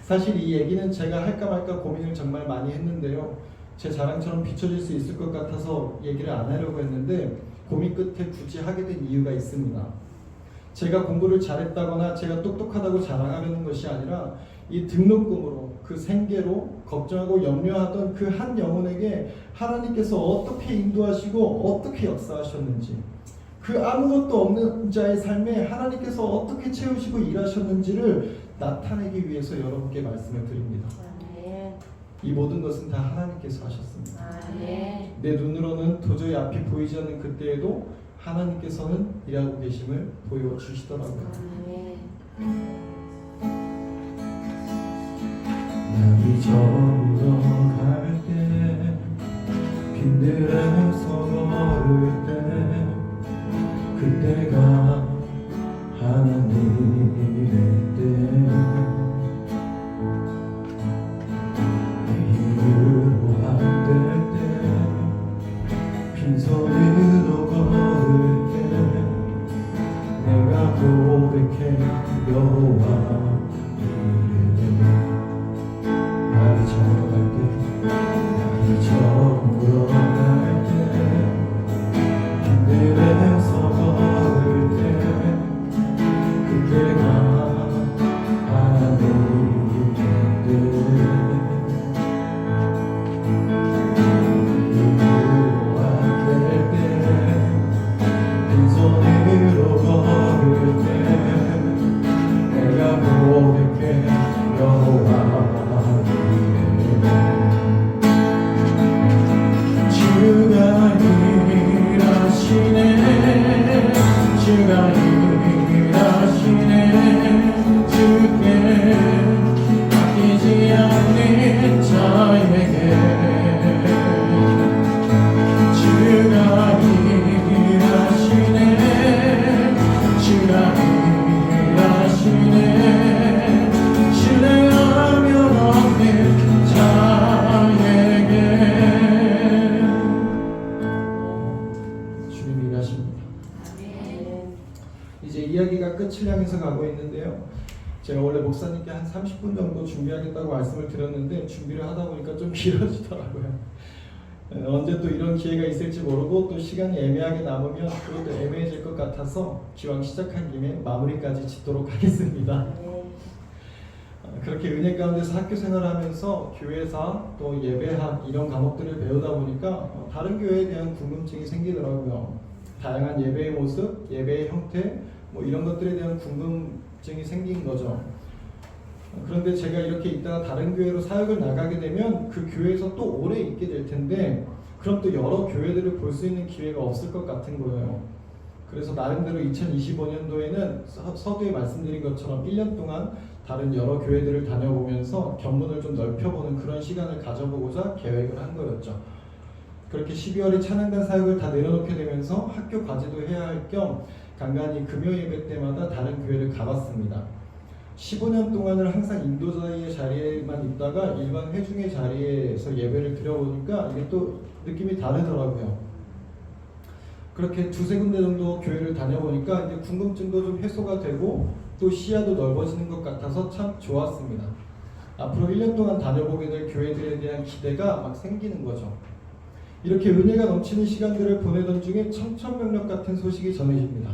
사실 이 얘기는 제가 할까 말까 고민을 정말 많이 했는데요. 제 자랑처럼 비춰질 수 있을 것 같아서 얘기를 안 하려고 했는데 고민 끝에 굳이 하게 된 이유가 있습니다. 제가 공부를 잘했다거나 제가 똑똑하다고 자랑하려는 것이 아니라 이 등록금으로 그 생계로 걱정하고 염려하던 그 한 영혼에게 하나님께서 어떻게 인도하시고 어떻게 역사하셨는지 그 아무것도 없는 자의 삶에 하나님께서 어떻게 채우시고 일하셨는지를 나타내기 위해서 여러분께 말씀을 드립니다. 이 모든 것은 다 하나님께서 하셨습니다. 내 눈으로는 도저히 앞이 보이지 않는 그때에도 하나님께서는 일하고 계심을 보여주시더라고요. 나비 저물어 갈 때 빈들에서 걸을 때 그때가 하나님의 때 내 힘으로 안 될 때 빈손으로 걸을 때 내가 고백해 여호와 나비 저물어 갈 때 빈들에서 걸을 때 그때가 하나님의 때 힘으로 안 될 때 빈손으로 걸을 때 내가 고백해 여호와 주가 일하시네 주가 일하시네 주께 아끼지 않는 자에게 주가 일하시네 주가 일하시네 신뢰하면 없는 자에게 주님이 일하십니다. 이제 이야기가 끝을 향해서 가고 있는데요. 제가 원래 목사님께 한 30분 정도 준비하겠다고 말씀을 드렸는데 준비를 하다 보니까 좀 길어지더라고요. 언제 또 이런 기회가 있을지 모르고 또 시간이 애매하게 남으면 그것도 애매해질 것 같아서 기왕 시작한 김에 마무리까지 짓도록 하겠습니다. 그렇게 은혜 가운데서 학교 생활하면서 교회사 또 예배학 이런 과목들을 배우다 보니까 다른 교회에 대한 궁금증이 생기더라고요. 다양한 예배의 모습, 예배의 형태 뭐 이런 것들에 대한 궁금증이 생긴 거죠. 그런데 제가 이렇게 있다가 다른 교회로 사역을 나가게 되면 그 교회에서 또 오래 있게 될 텐데 그럼 또 여러 교회들을 볼 수 있는 기회가 없을 것 같은 거예요. 그래서 나름대로 2025년도에는 서두에 말씀드린 것처럼 1년 동안 다른 여러 교회들을 다녀보면서 견문을 좀 넓혀보는 그런 시간을 가져보고자 계획을 한 거였죠. 그렇게 12월에 찬양단 사역을 다 내려놓게 되면서 학교 과제도 해야 할 겸 간간히 금요 예배 때마다 다른 교회를 가봤습니다. 15년 동안을 항상 인도자의 자리에만 있다가 일반 회중의 자리에서 예배를 드려보니까 이게 또 느낌이 다르더라고요. 그렇게 두세 군데 정도 교회를 다녀보니까 이제 궁금증도 좀 해소가 되고 또 시야도 넓어지는 것 같아서 참 좋았습니다. 앞으로 1년 동안 다녀보게 될 교회들에 대한 기대가 막 생기는 거죠. 이렇게 은혜가 넘치는 시간들을 보내던 중에 청천벽력 같은 소식이 전해집니다.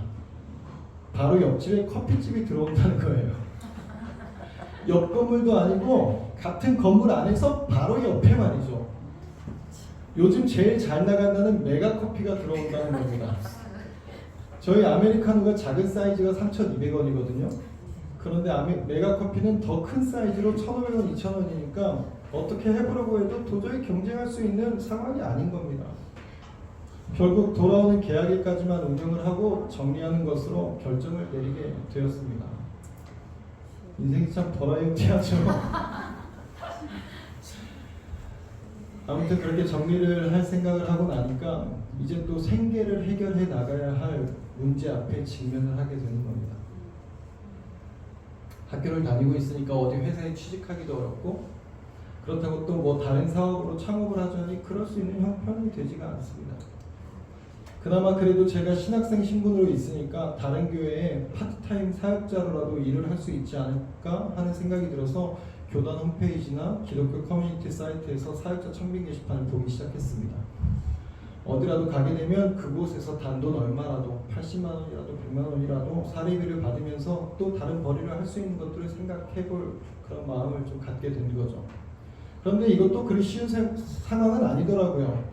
바로 옆집에 커피집이 들어온다는 거예요. 옆 건물도 아니고 같은 건물 안에서 바로 옆에 말이죠. 요즘 제일 잘 나간다는 메가커피가 들어온다는 겁니다. 저희 아메리카노가 작은 사이즈가 3,200원이거든요. 그런데 메가커피는 더 큰 사이즈로 1,500원, 2,000원이니까 어떻게 해보려고 해도 도저히 경쟁할 수 있는 상황이 아닌 겁니다. 결국 돌아오는 계약일까지만 운영을 하고 정리하는 것으로 결정을 내리게 되었습니다. 인생이 참 버라이어티하죠. 아무튼 그렇게 정리를 할 생각을 하고 나니까 이제 또 생계를 해결해 나가야 할 문제 앞에 직면을 하게 되는 겁니다. 학교를 다니고 있으니까 어디 회사에 취직하기도 어렵고 그렇다고 또 뭐 다른 사업으로 창업을 하자니 그럴 수 있는 형편이 되지가 않습니다. 그나마 그래도 제가 신학생 신분으로 있으니까 다른 교회에 파트타임 사역자로라도 일을 할 수 있지 않을까 하는 생각이 들어서 교단 홈페이지나 기독교 커뮤니티 사이트에서 사역자 청빙 게시판을 보기 시작했습니다. 어디라도 가게 되면 그곳에서 단돈 얼마라도 80만 원이라도 100만 원이라도 사례비를 받으면서 또 다른 벌이를 할 수 있는 것들을 생각해 볼 그런 마음을 좀 갖게 된 거죠. 그런데 이것도 그리 쉬운 상황은 아니더라고요.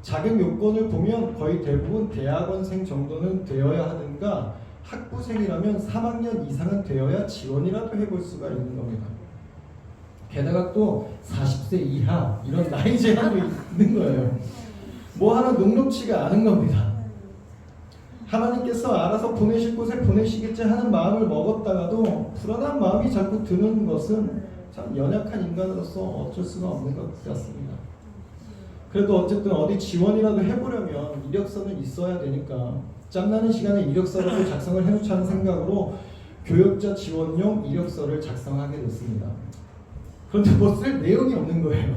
자격 요건을 보면 거의 대부분 대학원생 정도는 되어야 하든가 학부생이라면 3학년 이상은 되어야 지원이라도 해볼 수가 있는 겁니다. 게다가 또 40세 이하 이런 나이 제한도 있는 거예요. 뭐 하나 녹록치가 않은 겁니다. 하나님께서 알아서 보내실 곳에 보내시겠지 하는 마음을 먹었다가도 불안한 마음이 자꾸 드는 것은 참 연약한 인간으로서 어쩔 수가 없는 것 같습니다. 그래도 어쨌든 어디 지원이라도 해보려면 이력서는 있어야 되니까 짬나는 시간에 이력서라도 작성을 해놓자는 생각으로 교역자 지원용 이력서를 작성하게 됐습니다. 그런데 뭐 쓸 내용이 없는 거예요.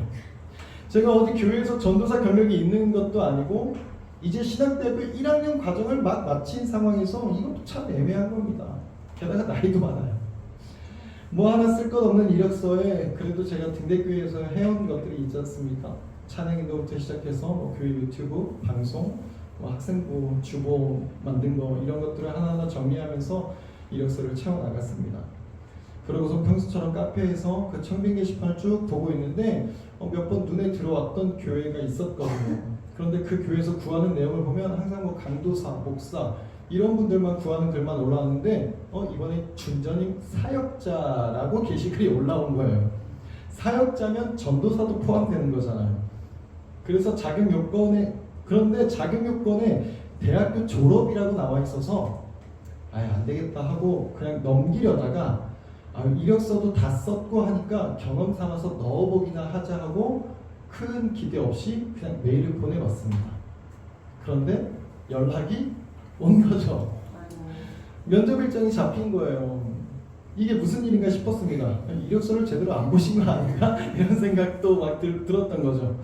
제가 어디 교회에서 전도사 경력이 있는 것도 아니고 이제 신학대학교 1학년 과정을 막 마친 상황에서 이것도 참 애매한 겁니다. 게다가 나이도 많아요. 뭐 하나 쓸 것 없는 이력서에 그래도 제가 등대교회에서 해온 것들이 있지 않습니까? 찬양인도부터 시작해서 뭐 교회 유튜브, 방송, 뭐 학생부, 주보 만든 거 이런 것들을 하나하나 정리하면서 이력서를 채워나갔습니다. 그러고서 평소처럼 카페에서 그 청빙 게시판을 쭉 보고 있는데 몇 번 눈에 들어왔던 교회가 있었거든요. 그런데 그 교회에서 구하는 내용을 보면 항상 뭐 강도사, 목사 이런 분들만 구하는 글만 올라왔는데 이번에 준전임 사역자라고 게시글이 올라온 거예요. 사역자면 전도사도 포함되는 거잖아요. 그래서 자격 요건에 그런데 자격 요건에 대학교 졸업이라고 나와 있어서 안 되겠다 하고 그냥 넘기려다가 이력서도 다 썼고 하니까 경험 삼아서 넣어보기나 하자 하고 큰 기대 없이 그냥 메일을 보내봤습니다. 그런데 연락이 온 거죠. 면접 일정이 잡힌 거예요. 이게 무슨 일인가 싶었습니다. 이력서를 제대로 안 보신 거 아닌가? 이런 생각도 막 들었던 거죠.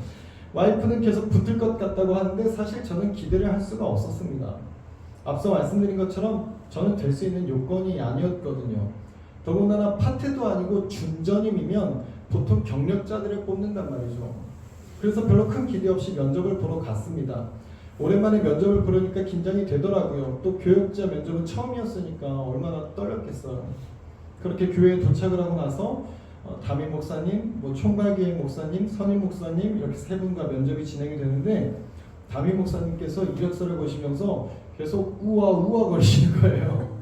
와이프는 계속 붙을 것 같다고 하는데 사실 저는 기대를 할 수가 없었습니다. 앞서 말씀드린 것처럼 저는 될 수 있는 요건이 아니었거든요. 더군다나 파트도 아니고 준전임이면 보통 경력자들을 뽑는단 말이죠. 그래서 별로 큰 기대 없이 면접을 보러 갔습니다. 오랜만에 면접을 보려니까 긴장이 되더라고요. 또 교육자 면접은 처음이었으니까 얼마나 떨렸겠어요. 그렇게 교회에 도착을 하고 나서 담임 목사님, 총괄기획 목사님, 선임 목사님 이렇게 세 분과 면접이 진행이 되는데 담임 목사님께서 이력서를 보시면서 계속 우와 우와 거리시는 거예요.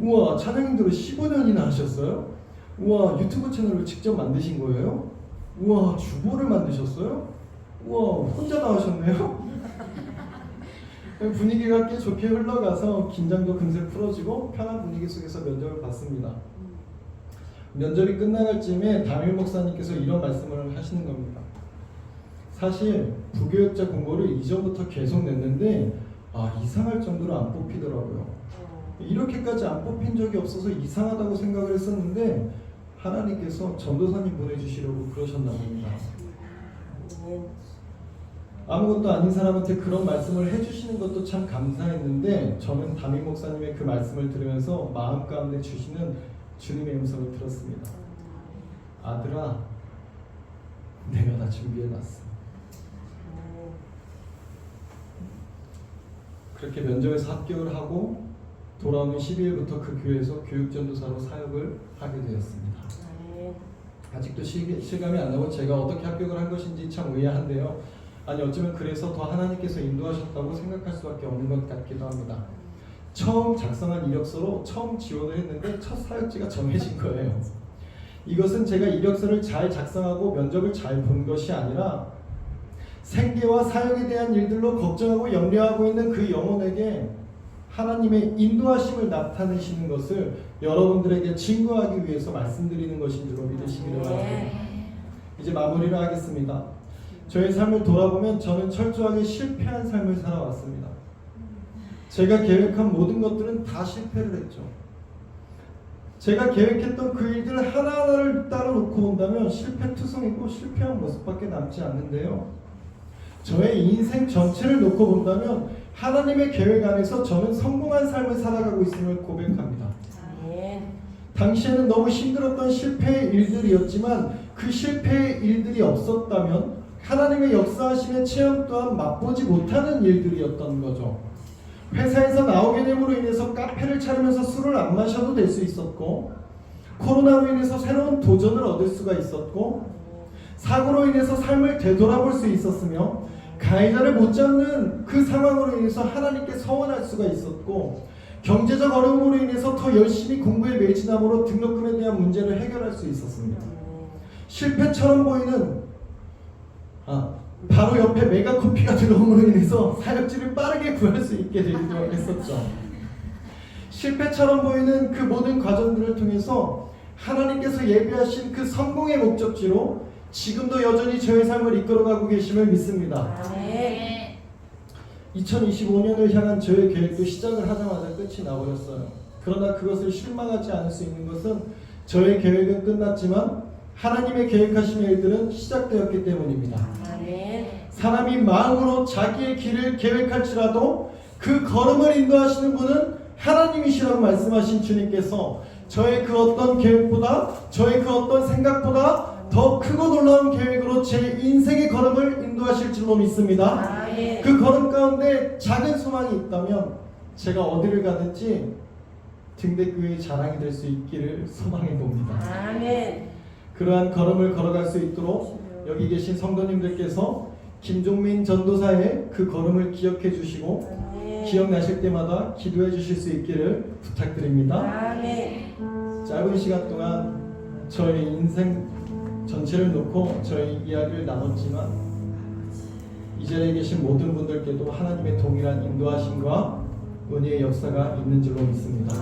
우와, 찬양인들을 15년이나 하셨어요? 우와, 유튜브 채널을 직접 만드신 거예요? 우와, 주보를 만드셨어요? 우와, 혼자 다 하셨네요? 분위기가 꽤 좋게 흘러가서 긴장도 금세 풀어지고 편한 분위기 속에서 면접을 봤습니다. 면접이 끝나갈 쯤에 담임 목사님께서 이런 말씀을 하시는 겁니다. 사실 부교육자 공고를 이전부터 계속 냈는데 이상할 정도로 안 뽑히더라고요. 이렇게까지 안 뽑힌 적이 없어서 이상하다고 생각을 했었는데 하나님께서 전도사님 보내주시려고 그러셨나 봅니다. 아무것도 아닌 사람한테 그런 말씀을 해주시는 것도 참 감사했는데 저는 담임 목사님의 그 말씀을 들으면서 마음 가운데 주시는 주님의 음성을 들었습니다. 아들아, 내가 다 준비해놨어. 그렇게 면접에서 합격을 하고 돌아오는 12일부터 그 교회에서 교육전도사로 사역을 하게 되었습니다. 아직도 실감이 안 나고 제가 어떻게 합격을 한 것인지 참 의아한데요. 아니 어쩌면 그래서 더 하나님께서 인도하셨다고 생각할 수밖에 없는 것 같기도 합니다. 처음 작성한 이력서로 처음 지원을 했는데 첫 사역지가 정해진 거예요. 이것은 제가 이력서를 잘 작성하고 면접을 잘 본 것이 아니라 생계와 사역에 대한 일들로 걱정하고 염려하고 있는 그 영혼에게 하나님의 인도하심을 나타내시는 것을 여러분들에게 증거하기 위해서 말씀드리는 것인 줄로 믿으시기를 바랍니다. 이제 마무리를 하겠습니다. 저의 삶을 돌아보면 저는 철저하게 실패한 삶을 살아왔습니다. 제가 계획한 모든 것들은 다 실패를 했죠. 제가 계획했던 그 일들 하나하나를 따로 놓고 본다면 실패투성이고 실패한 모습밖에 남지 않는데요. 저의 인생 전체를 놓고 본다면 하나님의 계획 안에서 저는 성공한 삶을 살아가고 있음을 고백합니다. 당시에는 너무 힘들었던 실패의 일들이었지만 그 실패의 일들이 없었다면 하나님의 역사하심의 체험 또한 맛보지 못하는 일들이었던 거죠. 회사에서 나오게 됨으로 인해서 카페를 차리면서 술을 안 마셔도 될 수 있었고, 코로나로 인해서 새로운 도전을 얻을 수가 있었고, 사고로 인해서 삶을 되돌아볼 수 있었으며, 가해자를 못 잡는 그 상황으로 인해서 하나님께 서원할 수가 있었고, 경제적 어려움으로 인해서 더 열심히 공부에 매진함으로 등록금에 대한 문제를 해결할 수 있었습니다. 실패처럼 보이는 바로 옆에 메가커피가 들어옴으로 인해서 사역지를 빠르게 구할 수 있게 되기도 했었죠. 실패처럼 보이는 그 모든 과정들을 통해서 하나님께서 예비하신 그 성공의 목적지로 지금도 여전히 저의 삶을 이끌어가고 계심을 믿습니다. 2025년을 향한 저의 계획도 시작을 하자마자 끝이 나버렸어요. 그러나 그것을 실망하지 않을 수 있는 것은 저의 계획은 끝났지만 하나님의 계획하신 일들은 시작되었기 때문입니다. 사람이 마음으로 자기의 길을 계획할지라도 그 걸음을 인도하시는 분은 하나님이시라고 말씀하신 주님께서 저의 그 어떤 계획보다, 저의 그 어떤 생각보다 더 크고 놀라운 계획으로 제 인생의 걸음을 인도하실 줄로 믿습니다. 그 걸음 가운데 작은 소망이 있다면 제가 어디를 가든지 등대교회의 자랑이 될 수 있기를 소망해 봅니다. 그러한 걸음을 걸어갈 수 있도록 여기 계신 성도님들께서 김종민 전도사의 그 걸음을 기억해 주시고 기억나실 때마다 기도해 주실 수 있기를 부탁드립니다. 짧은 시간 동안 저의 인생 전체를 놓고 저희 이야기를 나눴지만 이 자리에 계신 모든 분들께도 하나님의 동일한 인도하심과 은혜의 역사가 있는 줄로 믿습니다.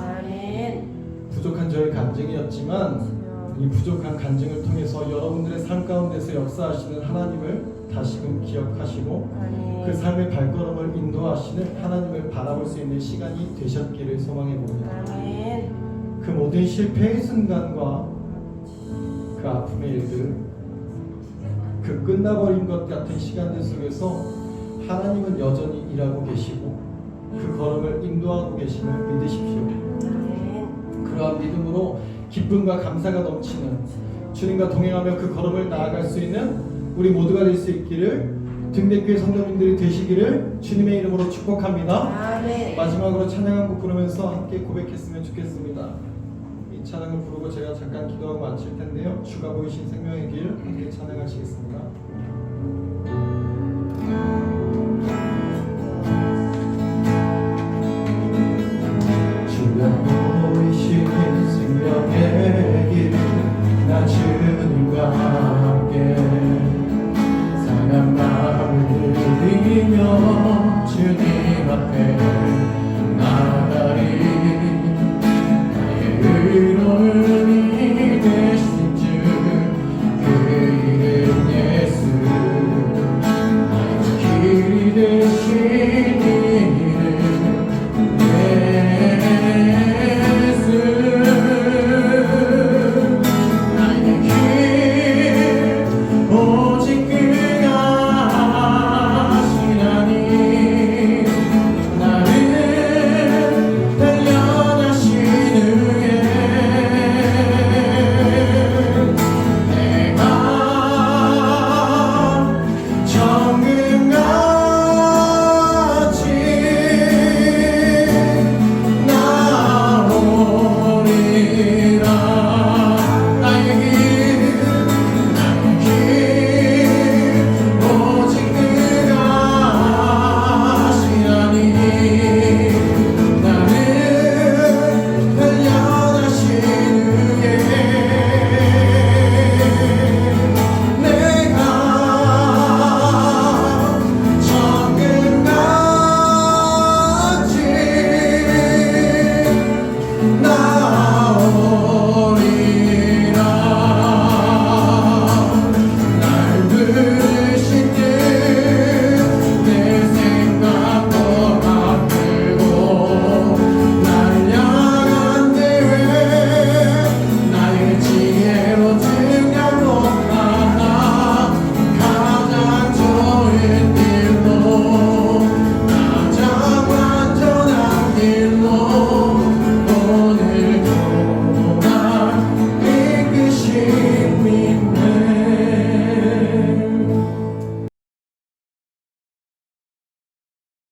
부족한 저의 간증이었지만 이 부족한 간증을 통해서 여러분들의 삶 가운데서 역사하시는 하나님을 다시금 기억하시고 그 삶의 발걸음을 인도하시는 하나님을 바라볼 수 있는 시간이 되셨기를 소망해 봅니다. 그 모든 실패의 순간과 그 아픔의 일들, 그 끝나버린 것 같은 시간들 속에서 하나님은 여전히 일하고 계시고 그 걸음을 인도하고 계심을 믿으십시오. 그러한 믿음으로 기쁨과 감사가 넘치는 주님과 동행하며 그 걸음을 나아갈 수 있는 우리 모두가 될 수 있기를 등대교회 성도님들이 되시기를 주님의 이름으로 축복합니다. 마지막으로 찬양 한 곡 부르면서 함께 고백했으면 좋겠습니다. 이 찬양을 부르고 제가 잠깐 기도하고 마칠 텐데요. 주가 보이신 생명의 길 함께 찬양하시겠습니다.